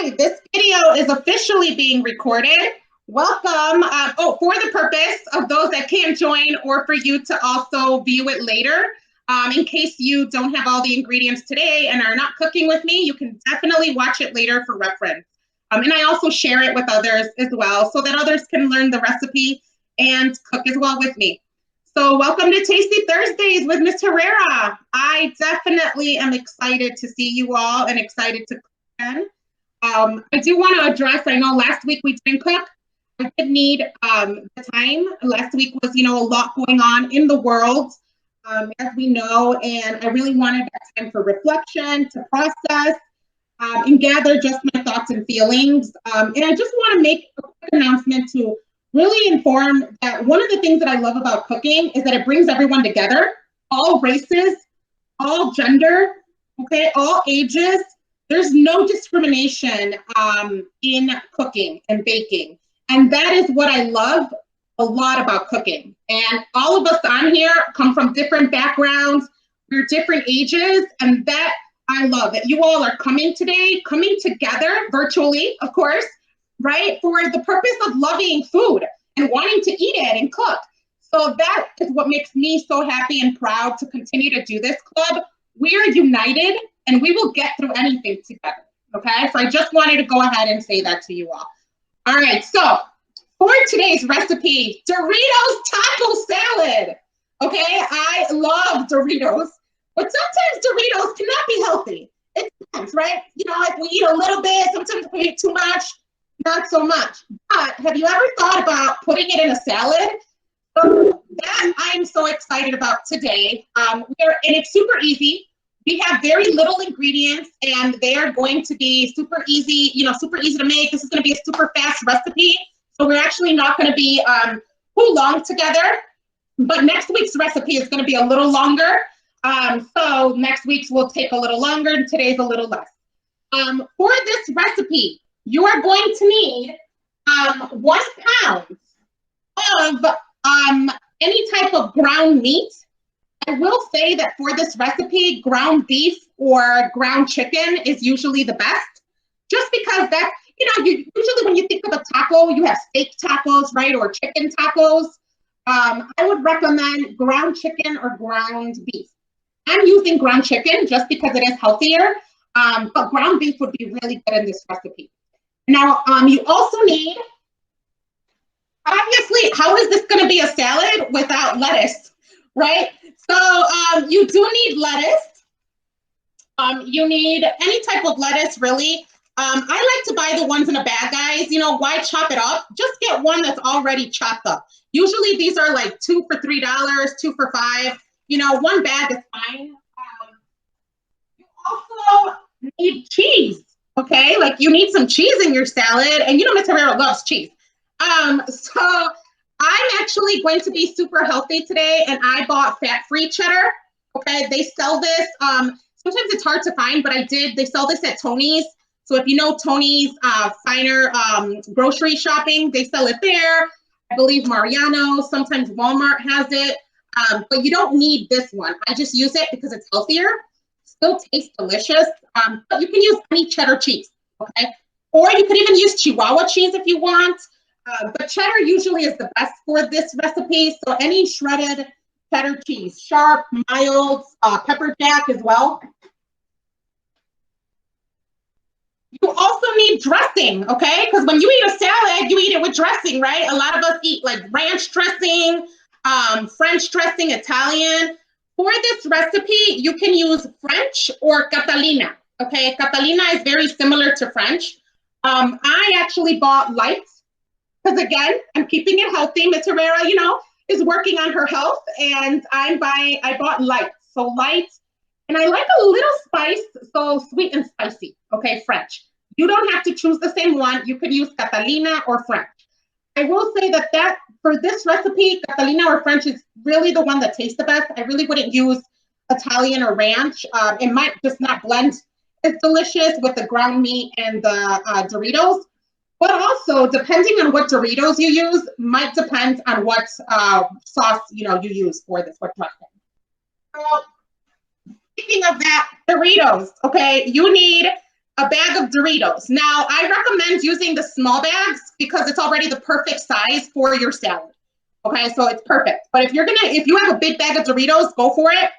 right, this video is officially being recorded. Welcome. For the purpose of those that can't join or for you to also view it later. In case you don't have all the ingredients today and are not cooking with me, you can definitely watch it later for reference. And I also share it with others as well so that others can learn the recipe and cook as well with me. So welcome to Tasty Thursdays with Miss Herrera. I definitely am excited to see you all and excited to cook again. I do want to address, I know last week we didn't cook. I did need the time. Last week was, a lot going on in the world, as we know, and I really wanted that time for reflection, to process, and gather just my thoughts and feelings. And I just want to make a quick announcement to really inform that one of the things that I love about cooking is that it brings everyone together, all races, all gender, okay, all ages. There's no discrimination in cooking and baking. And that is what I love a lot about cooking. And all of us on here come from different backgrounds, we're different ages, and that I love that you all are coming today, coming together virtually, of course, right, for the purpose of loving food and wanting to eat it and cook. So that is what makes me so happy and proud to continue to do this club. We are united and we will get through anything together, okay? So I just wanted to go ahead and say that to you all. All right, so for today's recipe, Doritos taco salad. Okay, I love Doritos, but sometimes Doritos cannot be healthy. It depends, right? Like we eat a little bit, sometimes we eat too much, not so much. But have you ever thought about putting it in a salad? That I'm so excited about today. And it's super easy. We have very little ingredients and they are going to be super easy, super easy to make. This is going to be a super fast recipe. So we're actually not going to be too long together, but next week's recipe is going to be a little longer. So next week's will take a little longer and today's a little less. For this recipe, you are going to need 1 pound of any type of ground meat. I will say that for this recipe, ground beef or ground chicken is usually the best, just because that, usually when you think of a taco, you have steak tacos, right, or chicken tacos. I would recommend ground chicken or ground beef. I'm using ground chicken just because it is healthier, but ground beef would be really good in this recipe. Now, you also need, obviously, how is this going to be a salad without lettuce, right? So you do need lettuce. You need any type of lettuce, really. I like to buy the ones in a bag, guys. Why chop it up? Just get one that's already chopped up. Usually these are like 2 for $3, 2 for $5. 1 bag is fine. You also need cheese, okay? Like you need some cheese in your salad, and Miss Herrera loves cheese. So I'm actually going to be super healthy today, and I bought fat-free cheddar. Okay, they sell this. Sometimes it's hard to find, but they sell this at Tony's. So if you know Tony's finer grocery shopping, they sell it there. I believe Mariano, sometimes Walmart has it, but you don't need this one. I just use it because it's healthier, still tastes delicious, but you can use any cheddar cheese, okay? Or you could even use Chihuahua cheese if you want. But cheddar usually is the best for this recipe. So any shredded cheddar cheese, sharp, mild, pepper jack as well. You also need dressing, okay? Because when you eat a salad, you eat it with dressing, right? A lot of us eat like ranch dressing, French dressing, Italian. For this recipe, you can use French or Catalina, okay? Catalina is very similar to French. I actually bought light. Because again, I'm keeping it healthy. Miss Herrera, is working on her health, and I bought light. So light, and I like a little spice, so sweet and spicy. Okay, French. You don't have to choose the same one. You could use Catalina or French. I will say that for this recipe, Catalina or French is really the one that tastes the best. I really wouldn't use Italian or ranch. It might just not blend as delicious with the ground meat and the Doritos. But also, depending on what Doritos you use, might depend on what sauce you use for this, what dressing. So, speaking of that, Doritos, okay, you need a a bag of Doritos. Now, I recommend using the small bags because it's already the perfect size for your salad. Okay, so it's perfect. But if you have a big bag of Doritos, go for it.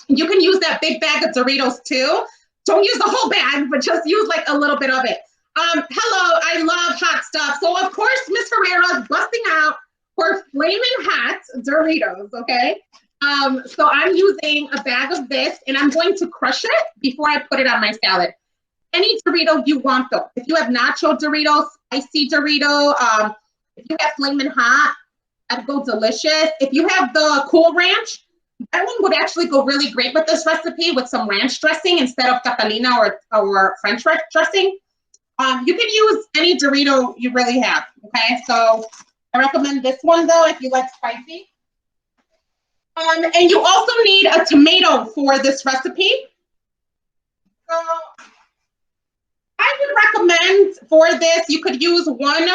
You can use that big bag of Doritos too. Don't use the whole bag, but just use like a little bit of it. Hello, I love hot stuff. So of course, Miss Herrera is busting out for flaming hot Doritos, okay? So I'm using a bag of this and I'm going to crush it before I put it on my salad. Any Dorito you want though. If you have nacho Dorito, spicy Dorito, if you have flaming hot, that'd go delicious. If you have the Cool Ranch, that one would actually go really great with this recipe with some ranch dressing instead of Catalina or French dressing. You can use any Dorito you really have, okay? So I recommend this one though if you like spicy. And you also need a tomato for this recipe. So I would recommend for this, you could use one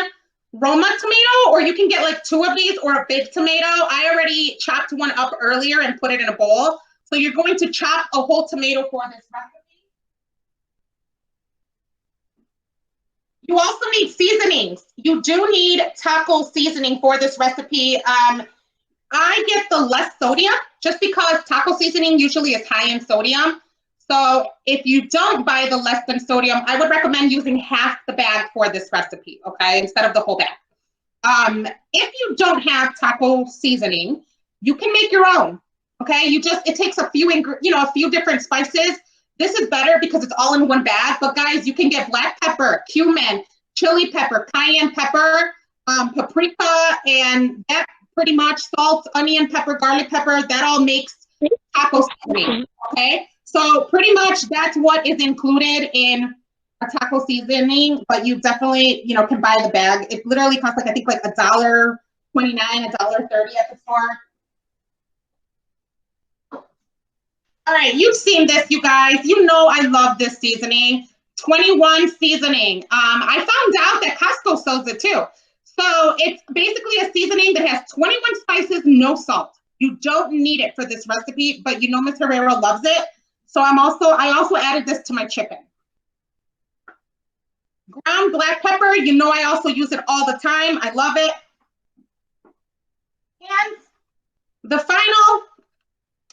Roma tomato, or you can get like 2 of these or a big tomato. I already chopped one up earlier and put it in a bowl. So you're going to chop a whole tomato for this recipe. You also need seasonings. You do need taco seasoning for this recipe. I get the less sodium just because taco seasoning usually is high in sodium. So if you don't buy the less than sodium, I would recommend using half the bag for this recipe, okay, instead of the whole bag. If you don't have taco seasoning, you can make your own, okay? It takes a few different spices. This is better because it's all in one bag, but guys, you can get black pepper, cumin, chili pepper, cayenne pepper, paprika, and that pretty much salt, onion pepper, garlic pepper, that all makes taco seasoning, okay? So pretty much that's what is included in a taco seasoning, but you definitely, can buy the bag. It literally costs like, I think like $1.29, $1.30 at the store. All right, you've seen this, you guys. You know I love this seasoning. 21 seasoning. I found out that Costco sells it too. So it's basically a seasoning that has 21 spices, no salt. You don't need it for this recipe, but Ms. Herrera loves it. So I also added this to my chicken. Ground black pepper, I also use it all the time. I love it. And the final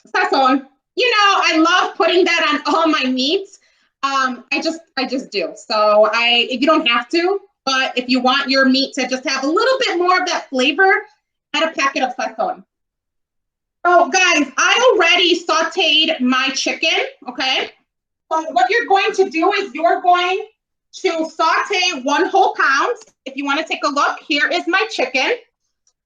sazon. I love putting that on all my meats. I just do. So you don't have to, but if you want your meat to just have a little bit more of that flavor, add a packet of sazon. So guys, I already sauteed my chicken, okay? So what you're going to do is you're going to saute 1 whole pound. If you want to take a look, here is my chicken.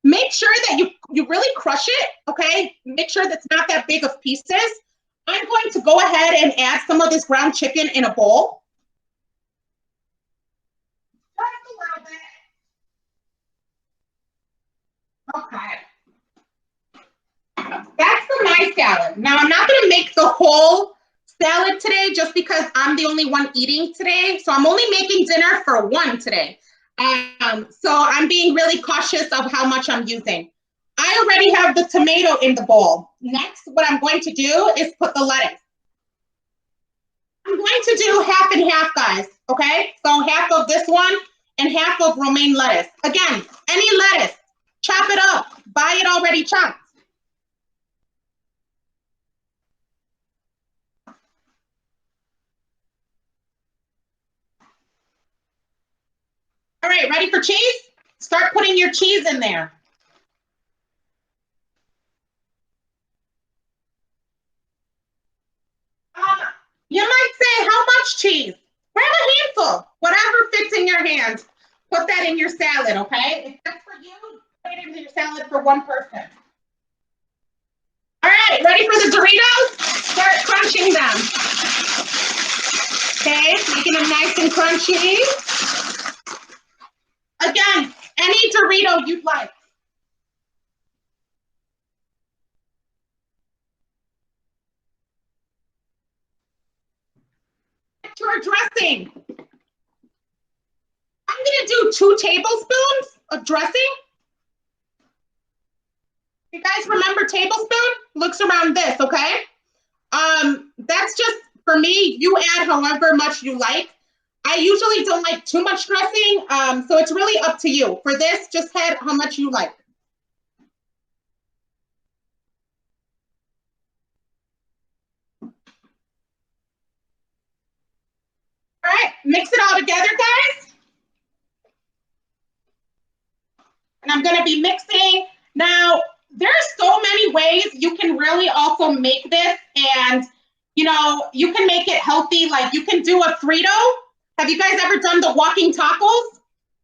Make sure that you really crush it, okay? Make sure that's not that big of pieces. I'm going to go ahead and add some of this ground chicken in a bowl. Just a little bit. Okay. That's the my salad. Now, I'm not going to make the whole salad today just because I'm the only one eating today. So I'm only making dinner for 1 today. So I'm being really cautious of how much I'm using. I already have the tomato in the bowl. Next, what I'm going to do is put the lettuce. I'm going to do half and half, guys, okay? So half of this one and half of romaine lettuce. Again, any lettuce, chop it up. Buy it already chopped. All right, ready for cheese? Start putting your cheese in there. You might say, how much cheese? Grab a handful, whatever fits in your hand. Put that in your salad, okay? If that's for you, put it in your salad for 1 person. All right, ready for the Doritos? Start crunching them. Okay, making them nice and crunchy. Again, any Dorito you'd like. Your dressing. I'm going to do 2 tablespoons of dressing. You guys remember tablespoon? Looks around this, okay? That's just, for me, you add however much you like. I usually don't like too much dressing, so it's really up to you. For this, just add how much you like. All right, mix it all together, guys. And I'm gonna be mixing. Now, there's so many ways you can really also make this, and you can make it healthy. Like you can do a Frito. Have you guys ever done the walking tacos?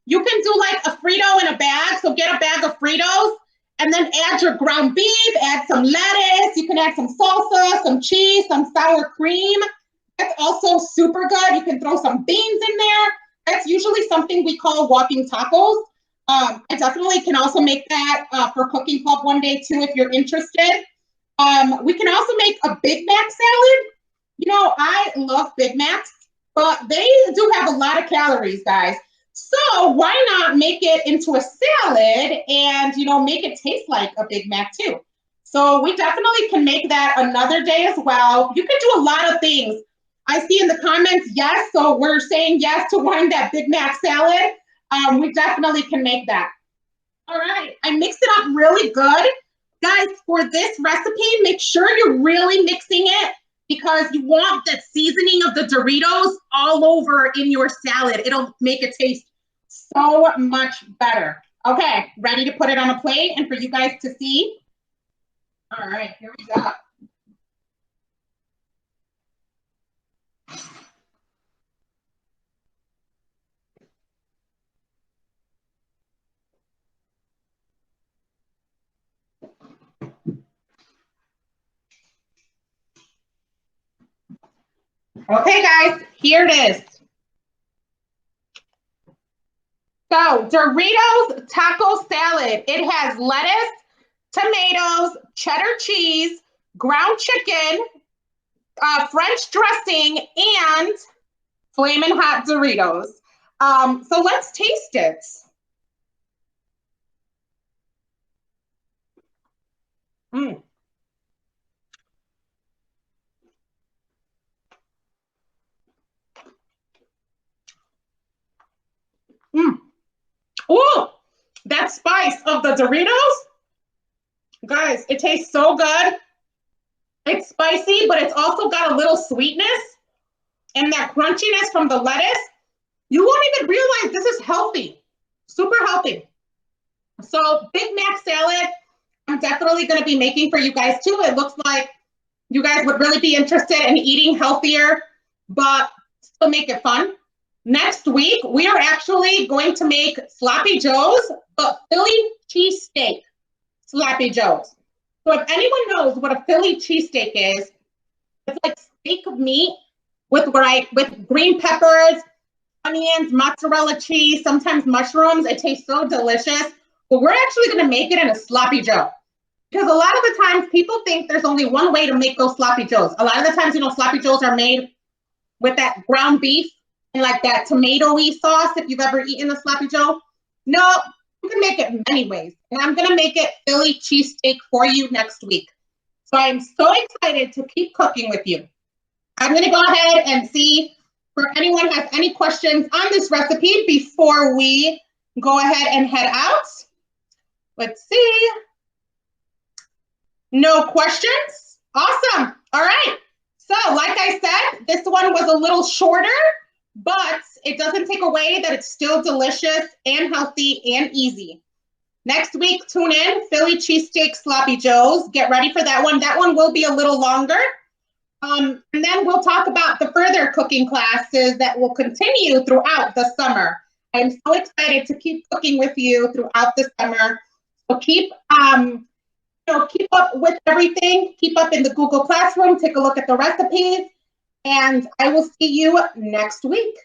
You can do like a Frito in a bag. So get a bag of Fritos and then add your ground beef, add some lettuce. You can add some salsa, some cheese, some sour cream. That's also super good. You can throw some beans in there. That's usually something we call walking tacos. I definitely can also make that for Cooking Club one day too if you're interested. We can also make a Big Mac salad. I love Big Macs, but they do have a lot of calories, guys. So why not make it into a salad and, make it taste like a Big Mac too. So we definitely can make that another day as well. You can do a lot of things. I see in the comments, yes. So we're saying yes to wanting that Big Mac salad. We definitely can make that. All right, I mixed it up really good. Guys, for this recipe, make sure you're really mixing it because you want the seasoning of the Doritos all over in your salad. It'll make it taste so much better. Okay, ready to put it on a plate and for you guys to see? All right, here we go. Okay, guys, here it is. So, Doritos taco salad. It has lettuce, tomatoes, cheddar cheese, ground chicken, French dressing, and flaming hot Doritos. So let's taste it. Mm. Mm. Oh, that spice of the Doritos. Guys, it tastes so good. It's spicy, but it's also got a little sweetness and that crunchiness from the lettuce. You won't even realize this is healthy, super healthy. So Big Mac salad, I'm definitely going to be making for you guys too. It looks like you guys would really be interested in eating healthier, but still make it fun. Next week, we are actually going to make Sloppy Joes, but Philly cheesesteak Sloppy Joes. So if anyone knows what a Philly cheesesteak is, it's like steak of meat with green peppers, onions, mozzarella cheese, sometimes mushrooms. It tastes so delicious. But we're actually going to make it in a Sloppy Joe. Because a lot of the times people think there's only one way to make those Sloppy Joes. A lot of the times, Sloppy Joes are made with that ground beef and like that tomato-y sauce, if you've ever eaten a Sloppy Joe. No, you can make it many ways. And I'm going to make it Philly cheesesteak for you next week. So I'm so excited to keep cooking with you. I'm going to go ahead and see if anyone has any questions on this recipe before we go ahead and head out. Let's see. No questions? Awesome. All right. So like I said, this one was a little shorter, but it doesn't take away that it's still delicious and healthy and easy. Next week, tune in, Philly cheesesteak Sloppy Joes. Get ready for that one. That one will be a little longer. And then we'll talk about the further cooking classes that will continue throughout the summer. I'm so excited to keep cooking with you throughout the summer. So keep up with everything. Keep up in the Google Classroom. Take a look at the recipes. And I will see you next week.